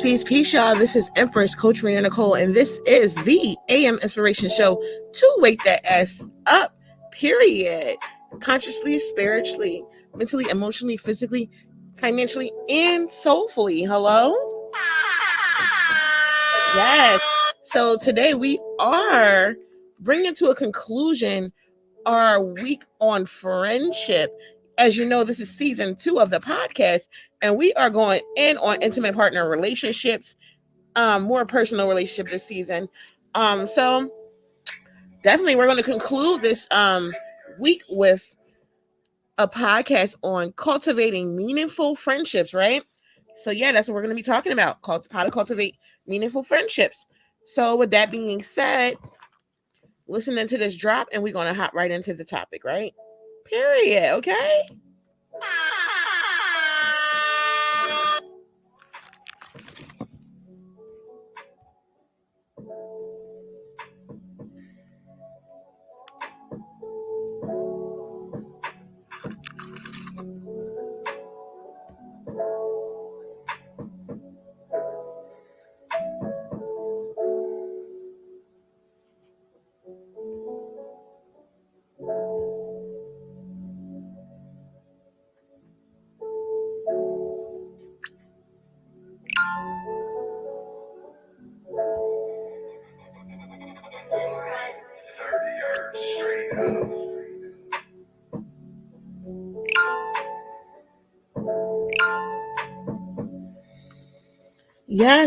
Peace, y'all. This is Empress Coach Rena Nicole, and this is the AM Inspiration Show to wake that ass up, period. Consciously, spiritually, mentally, emotionally, physically, financially, and soulfully. Hello? Yes. So today we are bringing to a conclusion our week on friendship. As you know, this is season 2 of the podcast, and we are going in on intimate partner relationships, more personal relationship this season. So definitely we're going to conclude this week with a podcast on cultivating meaningful friendships, right? So yeah, that's what we're going to be talking about, how to cultivate meaningful friendships. So with that being said, listening to this drop, and we're going to hop right into the topic, right? Period. Okay.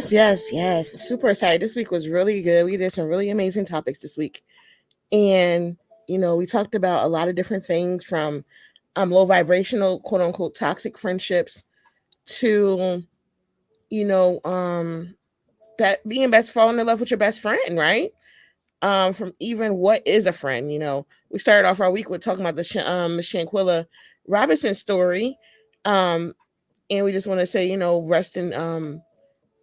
Yes. Super excited. This week was really good. We did some really amazing topics this week. And, we talked about a lot of different things from low vibrational, quote unquote, toxic friendships to, that being falling in love with your best friend, right? From even what is a friend, we started off our week with talking about the Shanquilla Robinson story. And we just want to say, rest in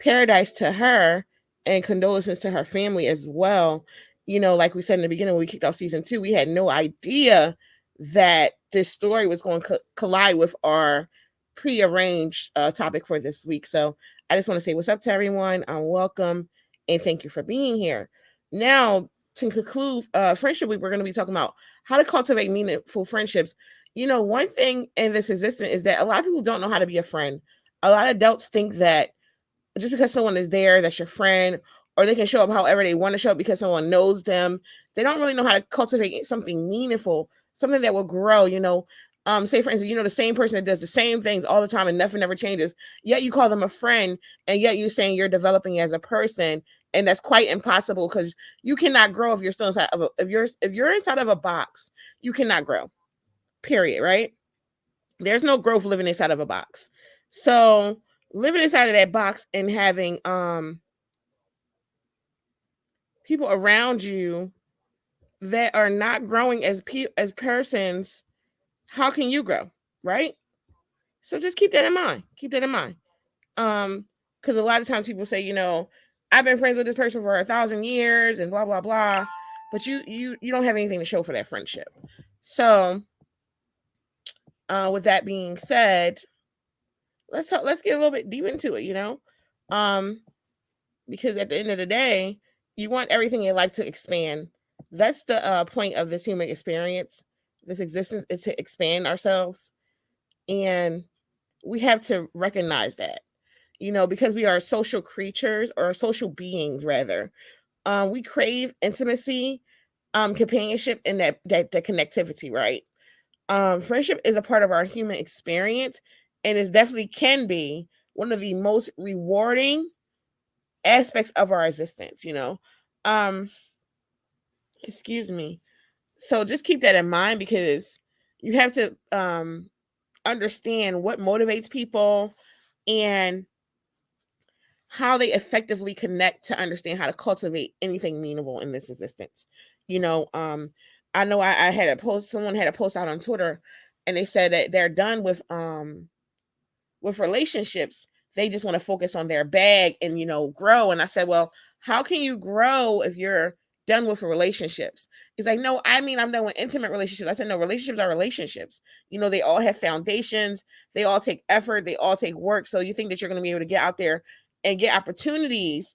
paradise to her and condolences to her family as well. Like we said in the beginning when we kicked off season 2, we had no idea that this story was going to collide with our prearranged topic for this week. So I just want to say what's up to everyone. Welcome and thank you for being here. Now, to conclude friendship week, we're going to be talking about how to cultivate meaningful friendships. One thing in this existence is that a lot of people don't know how to be a friend. A lot of adults think that just because someone is there, that's your friend, or they can show up however they want to show up because someone knows them. They don't really know how to cultivate something meaningful, something that will grow, say for instance, the same person that does the same things all the time and nothing ever changes, yet you call them a friend, and yet you're saying you're developing as a person. And that's quite impossible because you cannot grow if you're still inside of if you're inside of a box, you cannot grow. Period, right? There's no growth living inside of a box. So living inside of that box and having people around you that are not growing as persons, how can you grow, right? So just keep that in mind. Because a lot of times people say, I've been friends with this person for 1,000 years and blah blah blah, but you don't have anything to show for that friendship. So with that being said, let's get a little bit deep into it, because at the end of the day, you want everything in life to expand. That's the point of this human experience, this existence, is to expand ourselves. And we have to recognize that, because we are social creatures, or social beings rather. We crave intimacy, companionship, and that connectivity, right? Friendship is a part of our human experience, and it definitely can be one of the most rewarding aspects of our existence, um excuse me. So just keep that in mind, because you have to understand what motivates people and how they effectively connect to understand how to cultivate anything meaningful in this existence. I know I had a post, someone had a post out on Twitter, and they said that they're done with relationships. They just want to focus on their bag and, grow. And I said, well, how can you grow if you're done with relationships? He's like, no, I'm done with intimate relationships. I said, no, relationships are relationships. They all have foundations. They all take effort. They all take work. So you think that you're going to be able to get out there and get opportunities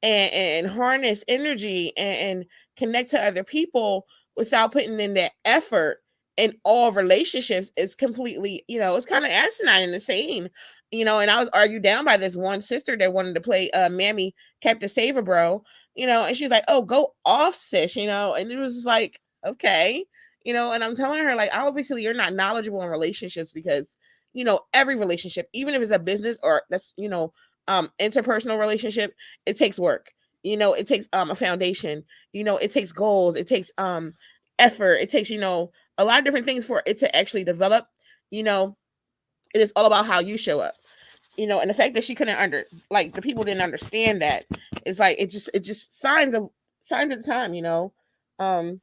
and harness energy and connect to other people without putting in that effort in all relationships is completely, it's kind of asinine and insane. And I was argued down by this one sister that wanted to play Mammy Captain Saver Bro, and she's like, oh, go off, sis, and it was like, okay, and I'm telling her, like, obviously you're not knowledgeable in relationships because, every relationship, even if it's a business or that's, interpersonal relationship, it takes work. It takes a foundation. It takes goals. It takes effort. It takes, a lot of different things for it to actually develop. You know, it is all about how you show up. And the fact that she couldn't like the people didn't understand that, it's like it just signs of the time. Um,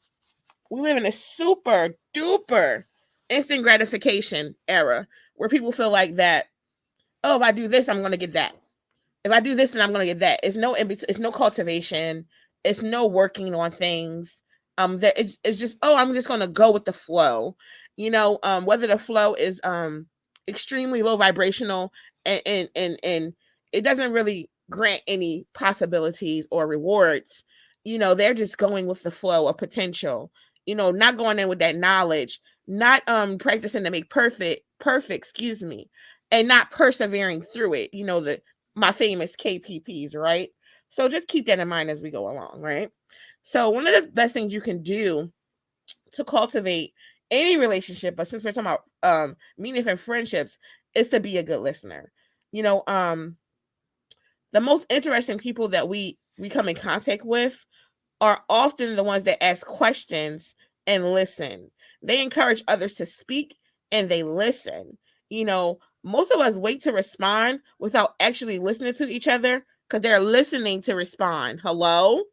we live in a super duper instant gratification era where people feel like that. Oh, if I do this, I'm gonna get that. If I do this, then I'm gonna get that. It's no cultivation. It's no working on things. That it's just, oh, I'm just gonna go with the flow. Whether the flow is extremely low vibrational and it doesn't really grant any possibilities or rewards. They're just going with the flow of potential. Not going in with that knowledge, not practicing to make perfect, excuse me, and not persevering through it. My famous KPPs, right? So just keep that in mind as we go along, right? So one of the best things you can do to cultivate any relationship, but since we're talking about meaningful friendships, is to be a good listener. You know, um, the most interesting people that we come in contact with are often the ones that ask questions and listen. They encourage others to speak and they listen. Most of us wait to respond without actually listening to each other because they're listening to respond. Hello?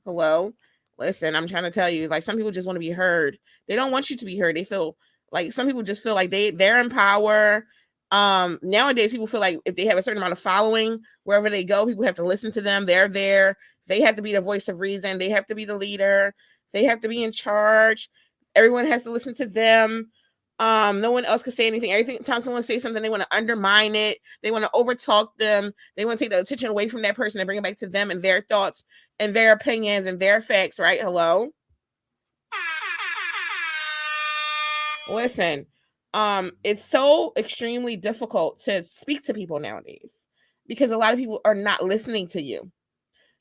Hello? Listen, I'm trying to tell you, like, some people just want to be heard. They don't want you to be heard. They feel like some people just feel like they're in power. Nowadays people feel like if they have a certain amount of following, wherever they go, people have to listen to them. They're there. They have to be the voice of reason. They have to be the leader. They have to be in charge. Everyone has to listen to them. No one else can say anything. Every time someone says something, they want to undermine it. They want to overtalk them. They want to take the attention away from that person and bring it back to them and their thoughts and their opinions and their facts, right? Hello? Listen, it's so extremely difficult to speak to people nowadays because a lot of people are not listening to you.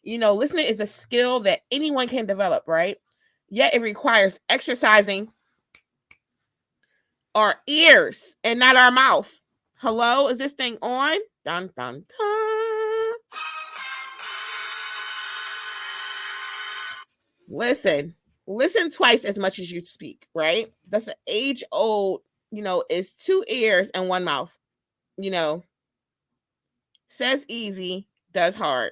Listening is a skill that anyone can develop, right? Yet it requires exercising our ears and not our mouth. Hello, is this thing on? Dun dun dun. Listen, listen twice as much as you speak, right? That's an age old, is two ears and one mouth. You know, says easy, does hard.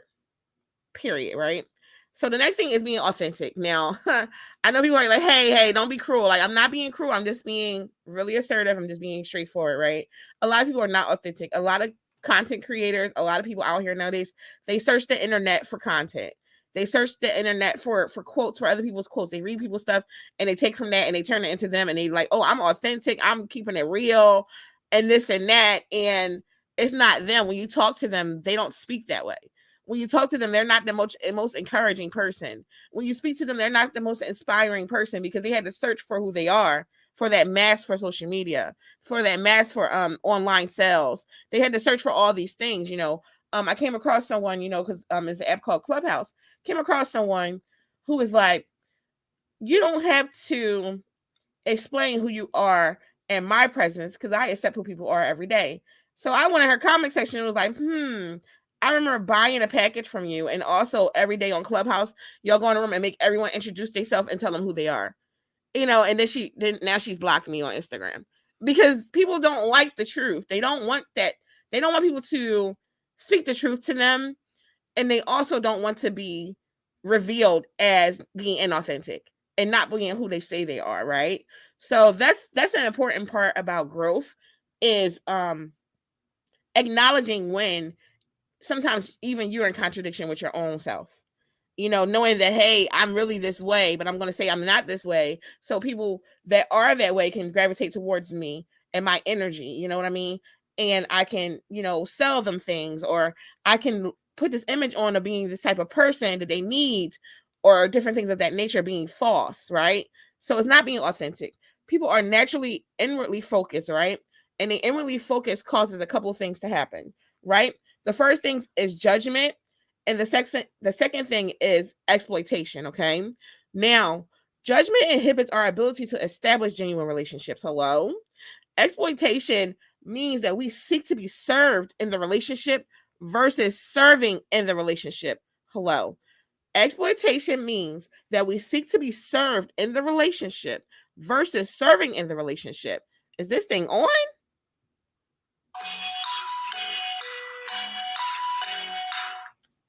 Period, right? So the next thing is being authentic. Now, I know people are like, hey, don't be cruel. Like, I'm not being cruel. I'm just being really assertive. I'm just being straightforward, right? A lot of people are not authentic. A lot of content creators, a lot of people out here nowadays, they search the internet for content. They search the internet for quotes, for other people's quotes. They read people's stuff and they take from that and they turn it into them and they like, oh, I'm authentic. I'm keeping it real and this and that. And it's not them. When you talk to them, they don't speak that way. When you talk to them, they're not the most encouraging person. When you speak to them, they're not the most inspiring person because they had to search for who they are, for that mask for social media, for that mask for online sales. They had to search for all these things. I came across someone, because there's an app called Clubhouse. Came across someone who was like, you don't have to explain who you are in my presence because I accept who people are every day. So I went in her comment section and was like, I remember buying a package from you, and also every day on Clubhouse, y'all go in a room and make everyone introduce themselves and tell them who they are. And then now she's blocked me on Instagram because people don't like the truth. They don't want that. They don't want people to speak the truth to them, and they also don't want to be revealed as being inauthentic and not being who they say they are, right? So that's an important part about growth is acknowledging when sometimes even you're in contradiction with your own self. Knowing that, hey, I'm really this way, but I'm going to say I'm not this way. So people that are that way can gravitate towards me and my energy. You know what I mean? and I can, sell them things, or I can put this image on of being this type of person that they need, or different things of that nature being false, right? So it's not being authentic. People are naturally inwardly focused, right? And the inwardly focus causes a couple of things to happen, right? The first thing is judgment, and the second thing is exploitation, okay? Now, judgment inhibits our ability to establish genuine relationships. Hello? Exploitation means that we seek to be served in the relationship versus serving in the relationship. Hello. Exploitation means that we seek to be served in the relationship versus serving in the relationship. Is this thing on?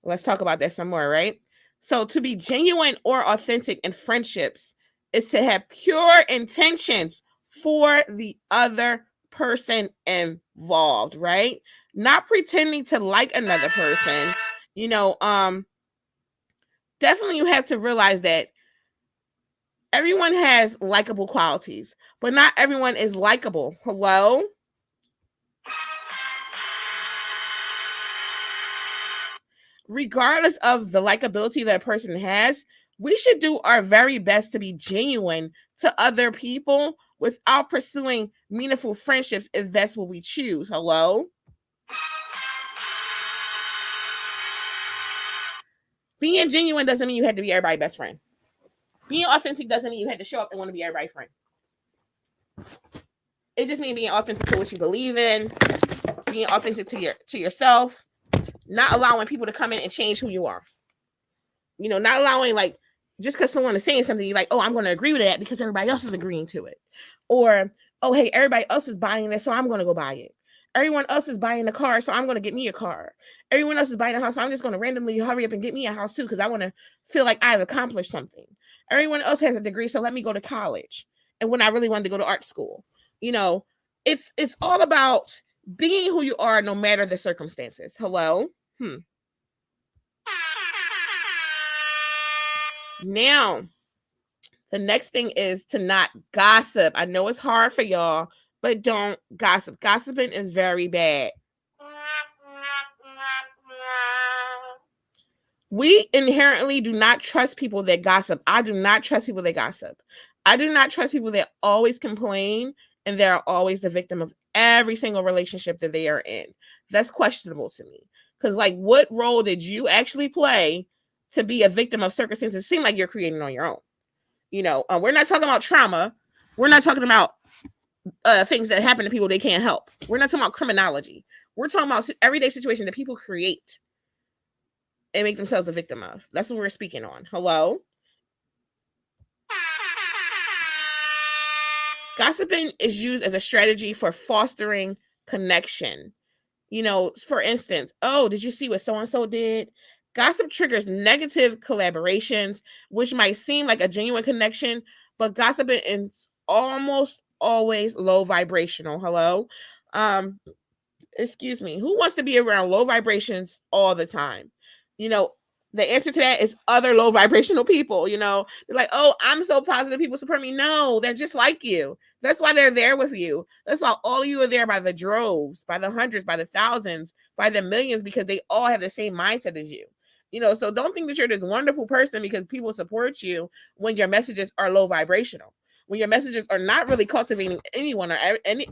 Let's talk about that some more, right? So, to be genuine or authentic in friendships is to have pure intentions for the other person involved, right? Not pretending to like another person. You know, definitely you have to realize that everyone has likable qualities, but not everyone is likable. Hello? Regardless of the likability that a person has, we should do our very best to be genuine to other people without pursuing meaningful friendships if that's what we choose. Hello? Being genuine doesn't mean you have to be everybody's best friend. Being authentic doesn't mean you have to show up and want to be everybody's friend. It just means being authentic to what you believe in, being authentic to yourself, not allowing people to come in and change who you are. Not allowing, like, just because someone is saying something, you're like, oh, I'm going to agree with that because everybody else is agreeing to it. Or, oh, hey, everybody else is buying this, so I'm going to go buy it. Everyone else is buying a car, so I'm going to get me a car. Everyone else is buying a house, so I'm just going to randomly hurry up and get me a house too because I want to feel like I've accomplished something. Everyone else has a degree, so let me go to college. And when I really wanted to go to art school, it's all about being who you are no matter the circumstances. Hello? Now, the next thing is to not gossip. I know it's hard for y'all, but don't gossip. Gossiping is very bad. We inherently do not trust people that gossip. I do not trust people that gossip. I do not trust people that always complain and they're always the victim of every single relationship that they are in. That's questionable to me. Because, like, what role did you actually play to be a victim of circumstances? It seems like you're creating on your own. We're not talking about trauma. We're not talking about things that happen to people they can't help. We're not talking about criminology. We're talking about everyday situations that people create and make themselves a victim of. That's what we're speaking on. Hello? Gossiping is used as a strategy for fostering connection. For instance, oh, did you see what so and so did? Gossip triggers negative collaborations, which might seem like a genuine connection, but gossiping is almost always low vibrational. Hello? Um, Excuse me, who wants to be around low vibrations all the time? You know, the answer to that is other low vibrational people. They're like, oh, I'm so positive, people support me. No, they're just like you. That's why they're there with you. That's why all of you are there by the droves, by the hundreds, by the thousands, by the millions, because they all have the same mindset as you. So don't think that you're this wonderful person because people support you when your messages are low vibrational. When your messages are not really cultivating anyone or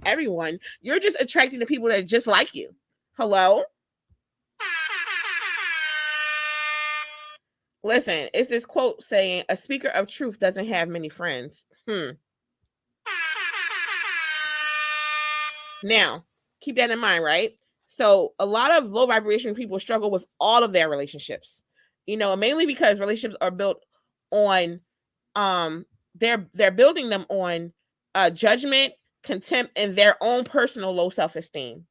everyone, you're just attracting the people that are just like you. Hello? Listen, it's this quote saying, a speaker of truth doesn't have many friends. Now, keep that in mind, right? So, a lot of low vibration people struggle with all of their relationships. Mainly because relationships are built on they're building them on judgment, contempt, and their own personal low self-esteem.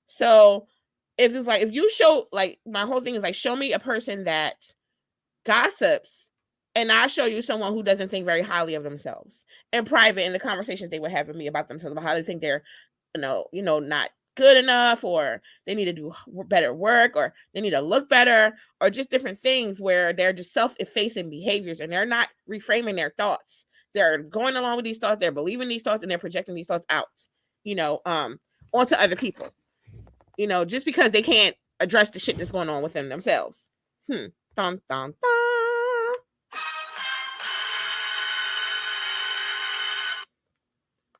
So, if you show, like, my whole thing is like, show me a person that gossips, and I show you someone who doesn't think very highly of themselves in private, in the conversations they would have with me about themselves, about how they think they're, not good enough, or they need to do better work, or they need to look better, or just different things where they're just self-effacing behaviors and they're not reframing their thoughts. They're going along with these thoughts, they're believing these thoughts, and they're projecting these thoughts out, you know, um, onto other people, just because they can't address the shit that's going on within themselves. Dun, dun, dun.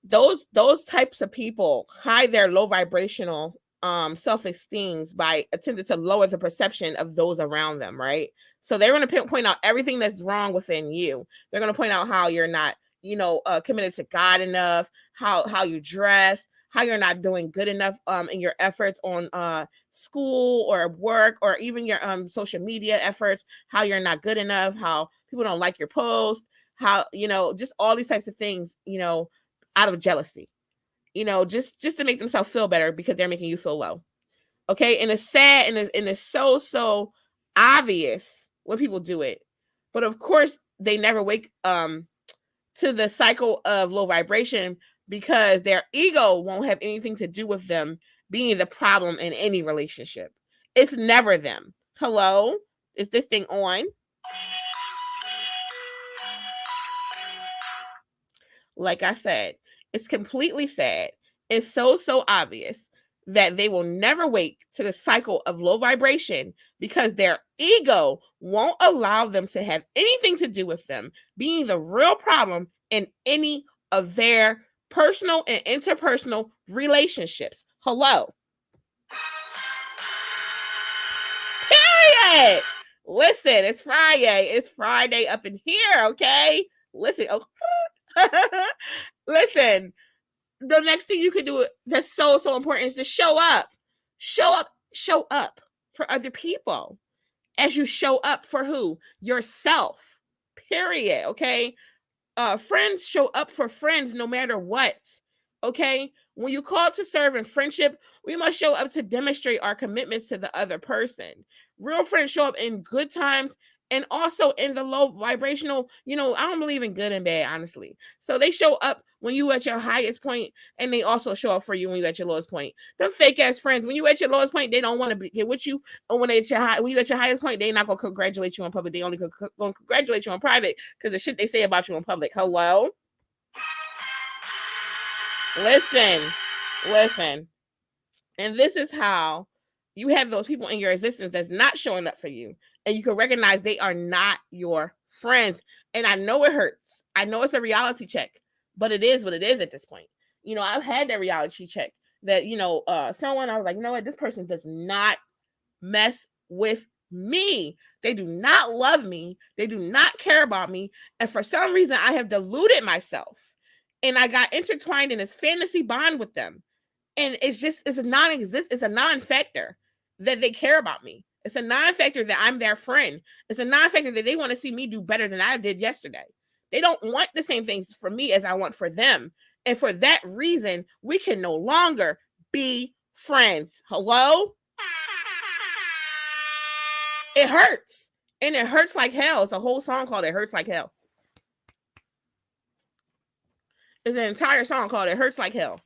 Those types of people hide their low vibrational self-esteems by attempting to lower the perception of those around them, right? So they're going to point out everything that's wrong within you. They're going to point out how you're not, committed to God enough, how you dress, how you're not doing good enough in your efforts on school or work, or even your social media efforts, how you're not good enough, how people don't like your post, how, just all these types of things, out of jealousy, just to make themselves feel better because they're making you feel low. Okay. And it's sad, and it's so obvious when people do it. But of course, they never wake to the cycle of low vibration because their ego won't have anything to do with them being the problem in any relationship. It's never them. Hello? Is this thing on? Like I said, it's completely sad. It's so obvious that they will never wake to the cycle of low vibration because their ego won't allow them to have anything to do with them being the real problem in any of their personal and interpersonal relationships. Hello. Period. Listen, it's Friday. It's Friday up in here, okay? Listen. Oh. Listen, the next thing you can do that's so important is to show up. Show up for other people as you show up for who? Yourself. Period. Okay? Friends show up for friends no matter what. Okay? When you call to serve in friendship, we must show up to demonstrate our commitments to the other person. Real friends show up in good times and also in the low vibrational, I don't believe in good and bad, honestly. So they show up when you at your highest point, and they also show up for you when you at your lowest point. Them fake ass friends, when you at your lowest point, they don't want to get with you. And when you at your highest point, they not gonna congratulate you in public. They only gonna congratulate you in private because the shit they say about you in public. Hello? Listen. And this is how you have those people in your existence that's not showing up for you. And you can recognize they are not your friends. And I know it hurts. I know it's a reality check, but it is what it is at this point. I've had that reality check that, someone, I was like, you know what, this person does not mess with me. They do not love me. They do not care about me. And for some reason, I have deluded myself. And I got intertwined in this fantasy bond with them. And it's a non-factor that they care about me. It's a non-factor that I'm their friend. It's a non-factor that they want to see me do better than I did yesterday. They don't want the same things for me as I want for them. And for that reason, we can no longer be friends. Hello? It hurts. And it hurts like hell. It's a whole song called It Hurts Like Hell. It's an entire song called It Hurts Like Hell.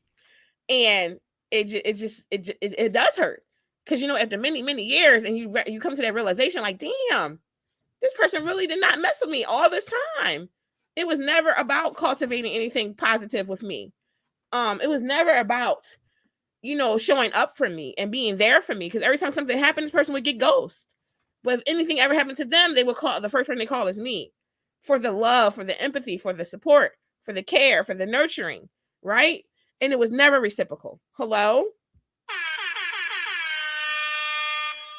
And it does hurt. Because, after many years, and you come to that realization like, damn, this person really did not mess with me all this time. It was never about cultivating anything positive with me. It was never about, showing up for me and being there for me. Because every time something happened, this person would get ghost. But if anything ever happened to them, they would call, the first person they call is me. For the love, for the empathy, for the support, for the care, for the nurturing, right? And it was never reciprocal. Hello?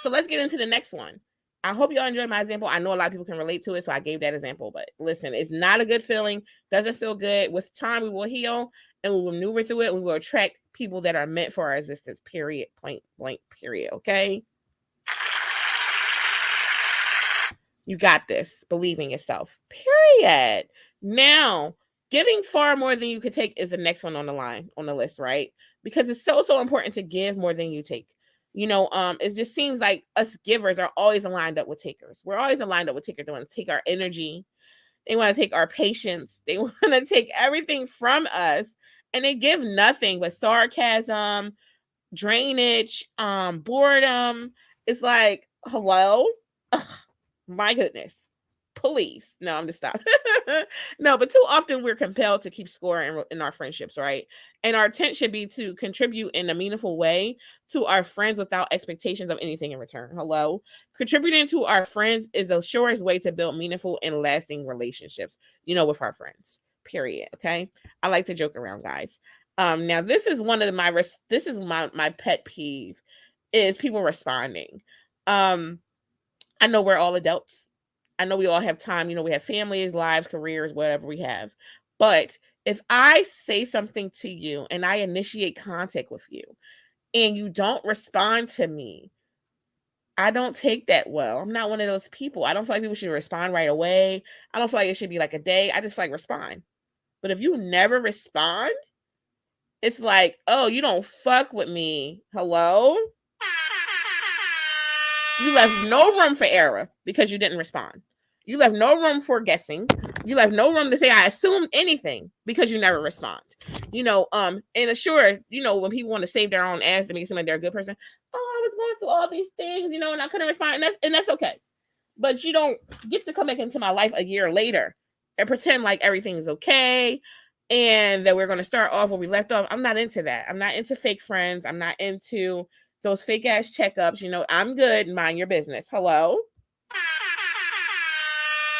So let's get into the next one. I hope y'all enjoyed my example. I know a lot of people can relate to it, so I gave that example. But listen, it's not a good feeling. Doesn't feel good. With time, we will heal and we will maneuver through it. We will attract people that are meant for our existence. Period. Point blank. Period. Okay. You got this. Believe in yourself. Period. Now, giving far more than you could take is the next one on the list, right? Because it's so important to give more than you take. It just seems like us givers are always aligned up with takers. We're always aligned up with takers. They want to take our energy. They want to take our patience. They want to take everything from us, and they give nothing but sarcasm, drainage, boredom. It's like, hello? Ugh, my goodness. Please. No, I'm just stop. No, but too often we're compelled to keep score in our friendships, right? And our intent should be to contribute in a meaningful way to our friends without expectations of anything in return. Hello? Contributing to our friends is the surest way to build meaningful and lasting relationships, with our friends. Period. Okay. I like to joke around, guys. Now this is one of this is my pet peeve is people responding. Um, I know we're all adults. I know we all have time. We have families, lives, careers, whatever we have. But if I say something to you and I initiate contact with you and you don't respond to me, I don't take that well. I'm not one of those people. I don't feel like people should respond right away. I don't feel like it should be like a day. I just feel like respond. But if you never respond, it's like, oh, you don't fuck with me. Hello? You left no room for error because you didn't respond. You left no room for guessing. You left no room to say I assumed anything because you never respond. And sure, when people want to save their own ass to make it seem like they're a good person. Oh, I was going through all these things, and I couldn't respond, and that's okay. But you don't get to come back into my life a year later and pretend like everything is okay and that we're going to start off where we left off. I'm not into that. I'm not into fake friends. I'm not into those fake ass checkups. I'm good. Mind your business. Hello.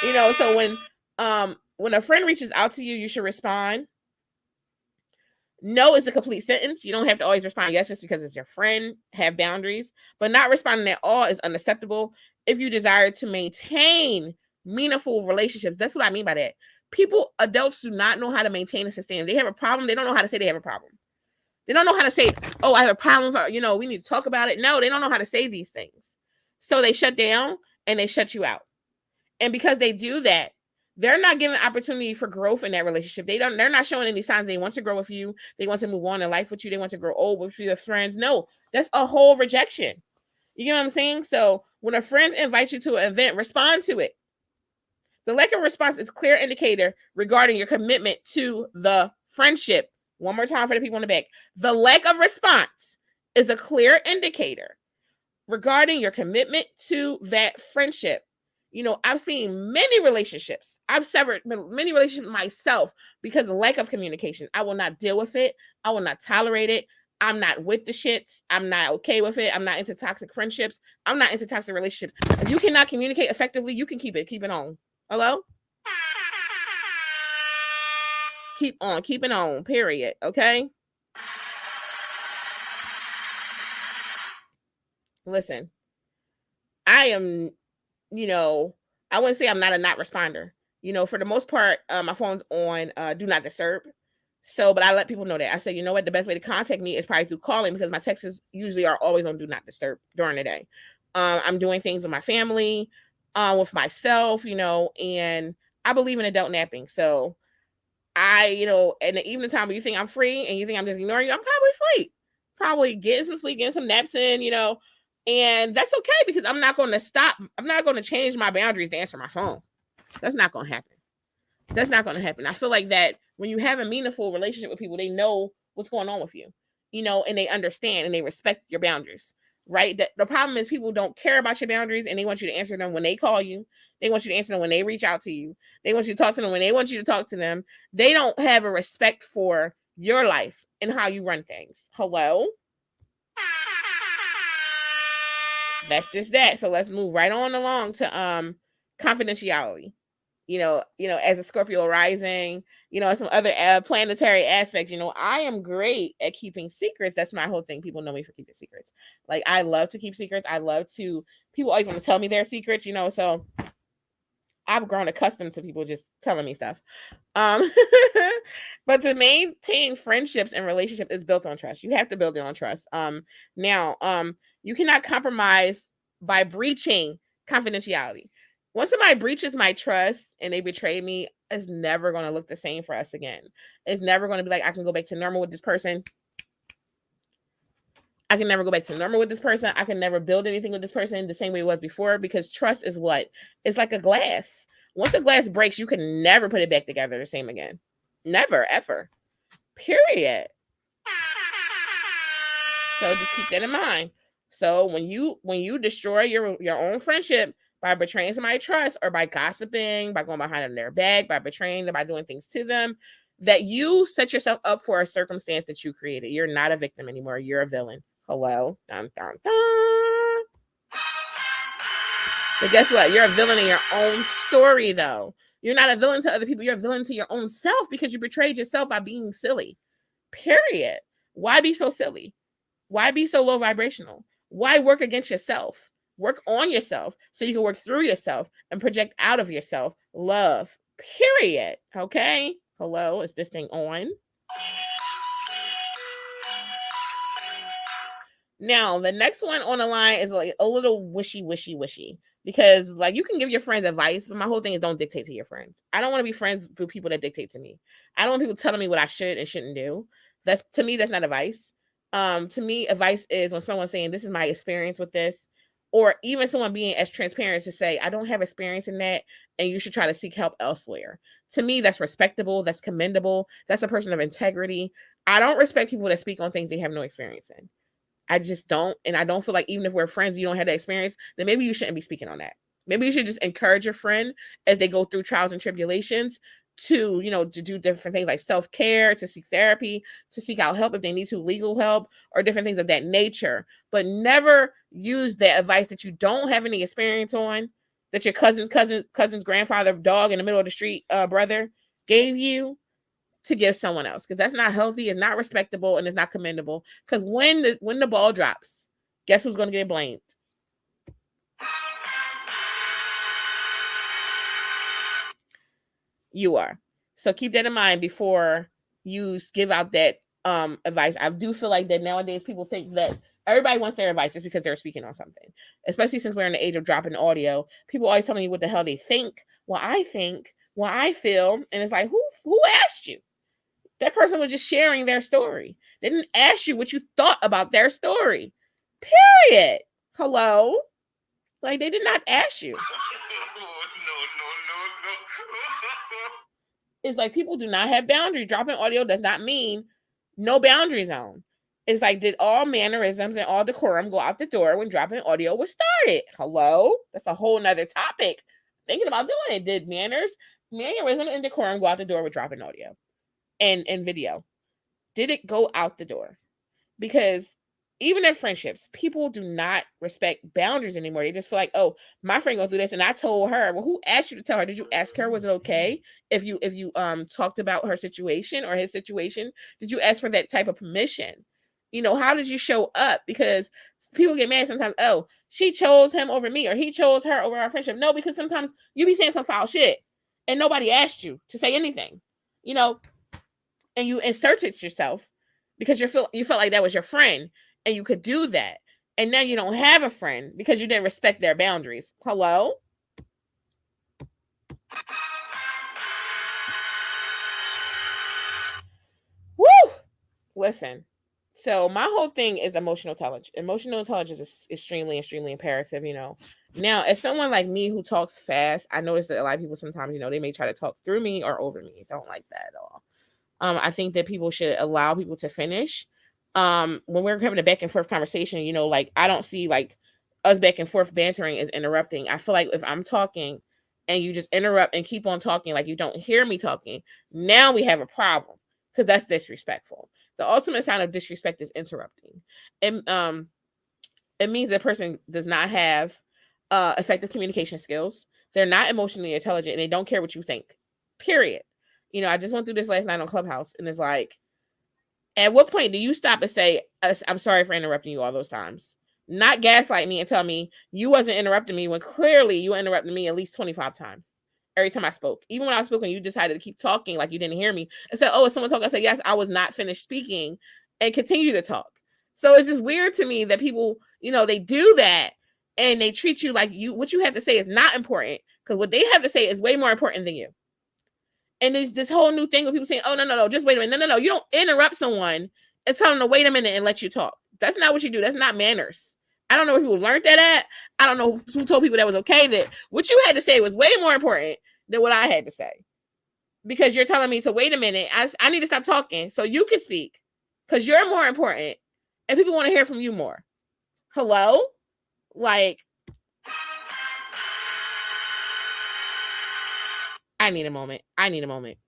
So when a friend reaches out to you, you should respond. No is a complete sentence. You don't have to always respond yes just because it's your friend. Have boundaries. But not responding at all is unacceptable if you desire to maintain meaningful relationships. That's what I mean by that. Adults do not know how to maintain and sustain. If they have a problem, they don't know how to say they have a problem. They don't know how to say, oh, I have a problem. We need to talk about it. No, they don't know how to say these things. So they shut down and they shut you out. And because they do that, they're not giving opportunity for growth in that relationship. They're not showing any signs they want to grow with you. They want to move on in life with you. They want to grow old with you as friends. No, that's a whole rejection. You get what I'm saying? So when a friend invites you to an event, respond to it. The lack of response is a clear indicator regarding your commitment to the friendship. One more time for the people in the back. The lack of response is a clear indicator regarding your commitment to that friendship. I've seen many relationships. I've severed many relationships myself because of lack of communication. I will not deal with it. I will not tolerate it. I'm not with the shits. I'm not okay with it. I'm not into toxic friendships. I'm not into toxic relationships. If you cannot communicate effectively, you can keep it. Keep it on. Hello? Keep on. Keep it on. Period. Okay? Listen, I am I wouldn't say I'm not a not responder. For the most part, my phone's on do not disturb. So, but I let people know that. I say, you know what, the best way to contact me is probably through calling because my texts usually are always on do not disturb during the day. I'm doing things with my family, with myself, and I believe in adult napping. So in the evening time when you think I'm free and you think I'm just ignoring you, I'm probably asleep. Probably getting some sleep, getting some naps in, and that's okay because I'm not going to stop. I'm not going to change my boundaries to answer my phone. That's not going to happen. That's not going to happen. I feel like that when you have a meaningful relationship with people, they know what's going on with you, and they understand and they respect your boundaries, right? The problem is people don't care about your boundaries and they want you to answer them when they call you. They want you to answer them when they reach out to you. They want you to talk to them when they want you to talk to them. They don't have a respect for your life and how you run things. Hello? That's just that. So let's move right on along to confidentiality. As a Scorpio rising, some other planetary aspects, I am great at keeping secrets. That's my whole thing. People know me for keeping secrets. Like, I love to keep secrets. People always want to tell me their secrets, so I've grown accustomed to people just telling me stuff. But to maintain friendships and relationships is built on trust. You have to build it on trust. Now, you cannot compromise by breaching confidentiality. Once somebody breaches my trust and they betray me, it's never going to look the same for us again. It's never going to be like I can go back to normal with this person. I can never go back to normal with this person. I can never build anything with this person the same way it was before because trust is what? It's like a glass. Once a glass breaks, you can never put it back together the same again. Never, ever. Period. So just keep that in mind. So when you destroy your own friendship by betraying somebody trust, or by gossiping, by going behind their back, by betraying them, by doing things to them, that you set yourself up for a circumstance that you created. You're not a victim anymore. You're a villain. Hello? Dun, dun, dun. But guess what? You're a villain in your own story, though. You're not a villain to other people. You're a villain to your own self because you betrayed yourself by being silly. Period. Why be so silly? Why be so low vibrational? Why work against yourself? Work on yourself so you can work through yourself and project out of yourself love. Period. Okay? Hello, is this thing on? Now, the next one on the line is like a little wishy, because like you can give your friends advice, but my whole thing is don't dictate to your friends. I don't want to be friends with people that dictate to me. I don't want people telling me what I should and shouldn't do. That's, to me, that's not advice. To me, advice is when someone's saying this is my experience with this, or even someone being as transparent to say I don't have experience in that, and you should try to seek help elsewhere. To me, that's respectable. That's commendable. That's a person of integrity. I don't respect people that speak on things they have no experience in. I just don't. And I don't feel like even if we're friends, you don't have that experience, then maybe you shouldn't be speaking on that. Maybe you should just encourage your friend as they go through trials and tribulations to, to do different things like self-care, to seek therapy, to seek out help if they need to, legal help, or different things of that nature. But never use that advice that you don't have any experience on, that your cousin's grandfather, dog in the middle of the street, brother gave you, to give someone else, because that's not healthy, it's not respectable, and it's not commendable. Because when the ball drops, guess who's going to get blamed? You are. So keep that in mind before you give out that advice. I do feel like that nowadays people think that everybody wants their advice just because they're speaking on something, especially since we're in the age of dropping audio. People always telling you what the hell they think. Well, I think, well, I feel, and it's like, who asked you? That person was just sharing their story. They didn't ask you what you thought about their story. Period. Hello? Like, they did not ask you. No. It's like people do not have boundaries. Dropping audio does not mean no boundary zone. It's like, did all mannerisms and all decorum go out the door when dropping audio was started? Hello? That's a whole nother topic. Thinking about doing it. Did mannerism and decorum go out the door with dropping audio and video? Did it go out the door? Because even in friendships, people do not respect boundaries anymore. They just feel like, oh, my friend going through this, and I told her. Well, who asked you to tell her? Did you ask her? Was it okay if you talked about her situation or his situation? Did you ask for that type of permission? How did you show up? Because people get mad sometimes. Oh, she chose him over me, or he chose her over our friendship. No, because sometimes you be saying some foul shit, and nobody asked you to say anything. And you inserted yourself because you felt like that was your friend and you could do that. And now you don't have a friend because you didn't respect their boundaries. Hello? Woo! Listen. So my whole thing is emotional intelligence. Emotional intelligence is extremely, extremely imperative, Now, as someone like me who talks fast, I notice that a lot of people sometimes, they may try to talk through me or over me. Don't like that at all. I think that people should allow people to finish. When we're having a back and forth conversation, like I don't see like us back and forth bantering as interrupting. I feel like if I'm talking and you just interrupt and keep on talking like you don't hear me talking, now we have a problem because that's disrespectful. The ultimate sign of disrespect is interrupting. And it means that person does not have effective communication skills. They're not emotionally intelligent and they don't care what you think. Period. I just went through this last night on Clubhouse, and it's like, at what point do you stop and say, I'm sorry for interrupting you all those times? Not gaslight me and tell me you wasn't interrupting me when clearly you interrupted me at least 25 times every time I spoke. Even when I spoke and you decided to keep talking like you didn't hear me and said, oh, is someone talking? I said, yes, I was not finished speaking, and continue to talk. So it's just weird to me that people, they do that and they treat you like what you have to say is not important because what they have to say is way more important than you. And there's this whole new thing with people saying, oh, no, just wait a minute. No. You don't interrupt someone and tell them to wait a minute and let you talk. That's not what you do. That's not manners. I don't know where people learned that at. I don't know who told people that was okay, that what you had to say was way more important than what I had to say. Because you're telling me to wait a minute. I need to stop talking so you can speak because you're more important and people want to hear from you more. Hello? Like, I need a moment. I need a moment.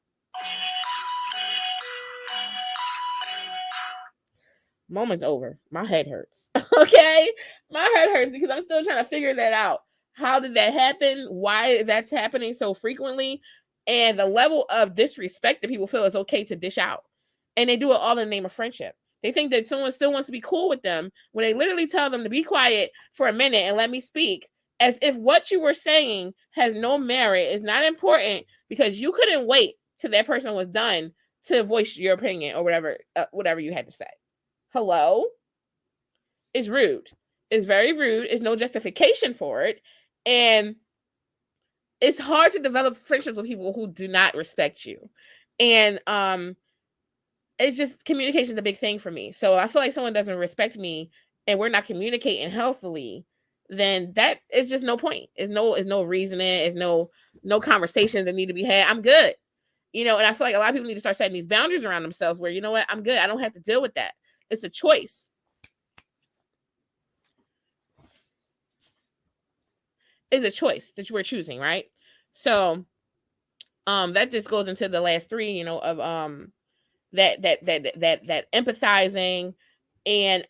Moment's over. My head hurts. Okay? My head hurts because I'm still trying to figure that out. How did that happen? Why that's happening so frequently? And the level of disrespect that people feel is okay to dish out. And they do it all in the name of friendship. They think that someone still wants to be cool with them when they literally tell them to be quiet for a minute and let me speak, as if what you were saying has no merit, is not important, because you couldn't wait till that person was done to voice your opinion or whatever you had to say. Hello? Is rude. It's very rude. It's no justification for it. And it's hard to develop friendships with people who do not respect you. And it's just communication is a big thing for me. So I feel like someone doesn't respect me and we're not communicating healthfully, then that is just no point. It's no reasoning, it's no conversations that need to be had. I'm good. And I feel like a lot of people need to start setting these boundaries around themselves where, you know what, I'm good. I don't have to deal with that. It's a choice. Is a choice that you were choosing, right? So that just goes into the last three, of that empathizing, and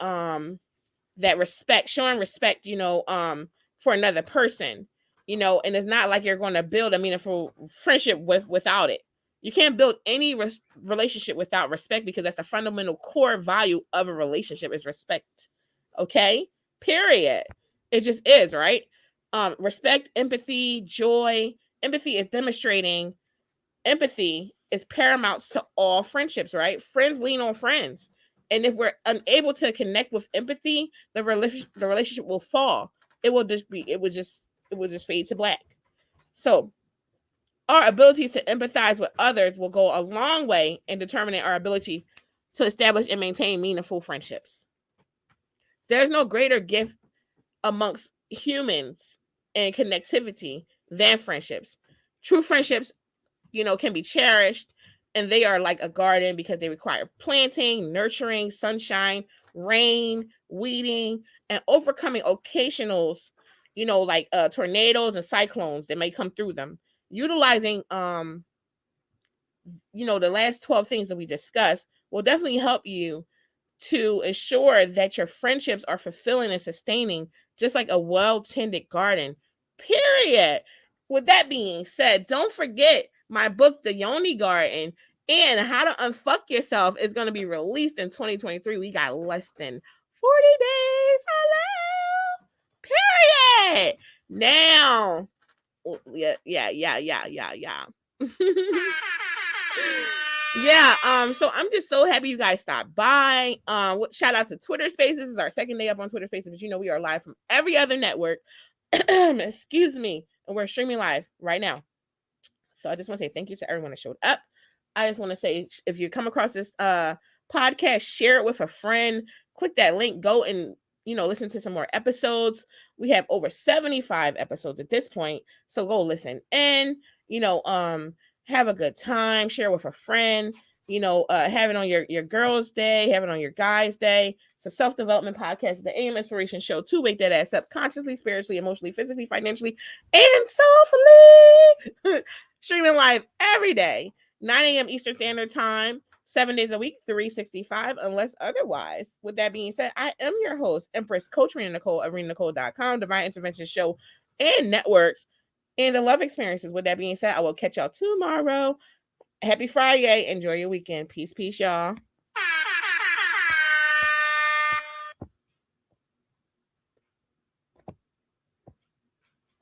that respect, showing respect, for another person, and it's not like you're going to build a meaningful friendship without it. You can't build any relationship without respect, because that's the fundamental core value of a relationship is respect. Okay? Period. It just is, right? Respect, empathy, joy. Empathy is demonstrating. Empathy is paramount to all friendships, right? Friends lean on friends. And if we're unable to connect with empathy, the relationship will fall. It will just fade to black. So our abilities to empathize with others will go a long way in determining our ability to establish and maintain meaningful friendships. There's no greater gift amongst humans and connectivity than friendships. True friendships, can be cherished, and they are like a garden because they require planting, nurturing, sunshine, rain, weeding, and overcoming occasionals, like tornadoes and cyclones that may come through them. Utilizing the last 12 things that we discussed will definitely help you to ensure that your friendships are fulfilling and sustaining, just like a well-tended garden. Period. With that being said, don't forget my book, The Yoni Garden, and How to Unfuck Yourself is going to be released in 2023. We got less than 40 days. Hello. Period. Now, yeah. Yeah, so I'm just so happy you guys stopped by. Shout out to Twitter Spaces. This is our second day up on Twitter Spaces, but we are live from every other network. Excuse me. And we're streaming live right now. So I just want to say thank you to everyone that showed up. I just want to say, if you come across this podcast, share it with a friend. Click that link. Go and listen to some more episodes. We have over 75 episodes at this point, so go listen and have a good time. Share with a friend. Have it on your girls' day. Have it on your guys' day. It's a self-development podcast, the AM Inspiration Show, to wake that ass up consciously, spiritually, emotionally, physically, financially, and soulfully. Streaming live every day, 9 a.m. Eastern Standard Time, 7 days a week, 365, unless otherwise. With that being said, I am your host, Empress Coach Rena Nicole of RenaNicole.com, Divine Intervention Show and Networks, and the Love Experiences. With that being said, I will catch y'all tomorrow. Happy Friday. Enjoy your weekend. Peace, y'all.